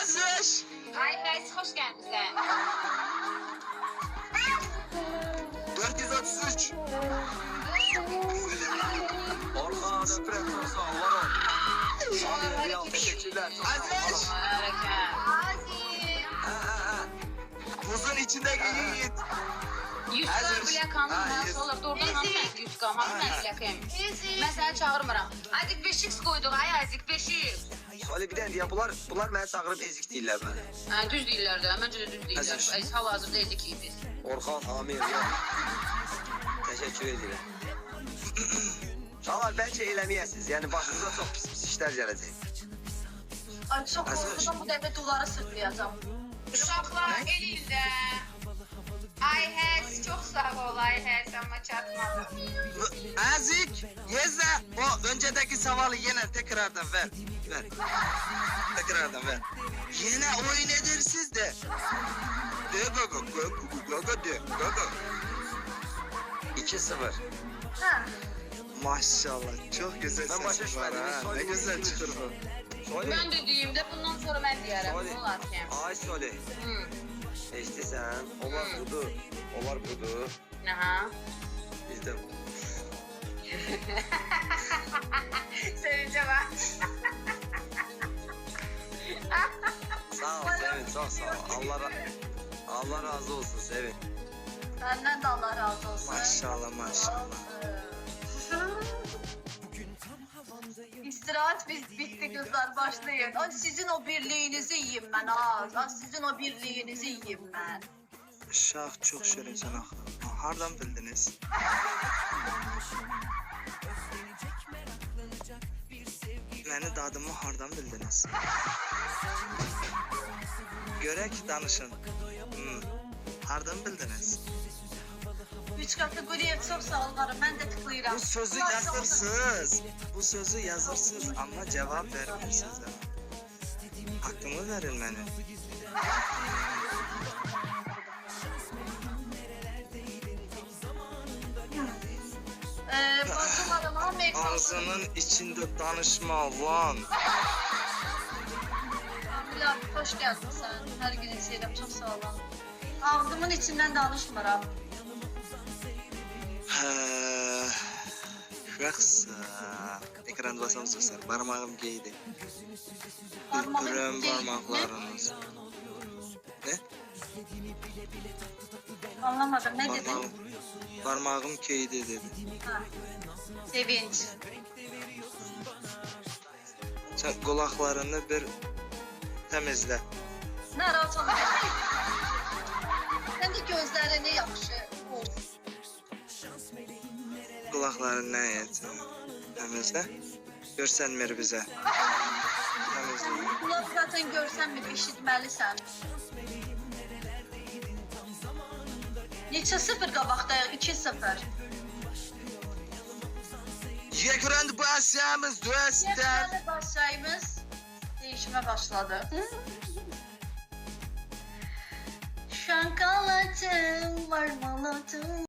Aziz. Ay Feyz hoş geldin sen. 433. Orhan öpürem çok sağ ol. Var ol. Real teşekkürler. Aziz. Buzun içinde yiğit. 100 Hazır. bilek hanım Ha, nasıl yüz. olur? Doğrudan hanım ben 100 hanım ben bilekeyim. Ben seni çağırmıram. Azik 5x koyduk ay Azik 5x. Öyle bir de bunlar beni çağırıp ezik değiller bana. Ha, düz değiller de, bence de düz değiller. Hazır. Ay hal-hazırda ezik biz. Orhan Amir ya. Teşekkür ederim. Ama bence eylemeyəsiniz. Yani başınıza çok pis işler gelecek. Ay çok korkudan bu dəfə doları sırtlayacağım. Uşaqlar elində. Ay Həs, çox sağ ol Ay Həs, amma çatmadı. Azik, Yeza, o öncedeki savalı yine tekrardan ver. Ver. Tekrardan ver. Yine oyun edersiz de. De gogo, gogo de, gogo. 2-0. Hə. Maşallah, çok güzel ses var ha. Ne güzel çıkır bu. Mən də deyim də, bundan sonra mən deyərəm. Soli. Olar ki. Ay Soli. Hı. İşte sen, onlar budur. Onlar budur. Aha. Biz de bu. Sevince bak. Sağ ol Sevin, çok sağ ol. Allah razı olsun Sevin. Səndən də Allah razı olsun. Maşallah, maşallah. İstirahat bitti kızlar, başlayın. Ay sizin o birliğinizi yiyeyim ben az. Ay sizin o birliğinizi yiyeyim ben. Şah çok şöylece axı. Hardan bildiniz? Məni dadımı hardan bildiniz? Görək danışın. Hardan bildiniz? 3 katlı Guriyev çok sağ ol varım. Ben de tıklayacağım. Bu sözü yazırsınız. Bu sözü yazırsınız ama cevap vermirsiniz. Hakkımı verin mənə. Bozum adamı Amerika. Ağzının içinde danışma lan. Bilal hoş geldin sen. Her gün izleyelim çok sağ olun. Ağzımın içinden danışmıram. Şəxsə. Ekran basam susar. Parmağım geydi. Parmağın Ürpürəm geydi. parmaqlarınız. Ne? Anlamadım ne dedin? Parmağım geydi dedi. Ha. Sevinç. Sen qulaqlarını bir təmizlə. Narahat olma. Sen de gözlerini yaxşı olsun. Qulaqlarını nə et? Təmizlə. Görsənmir bizə. Təmizlə. Kulak zaten görsen mi eşitmelisən. Neçə 0 qabaqdayıq? 2-0. Yekran başlayımız dostlar. Yerlərdə başlayımız değişime başladı. Şankaladım, varmaladım.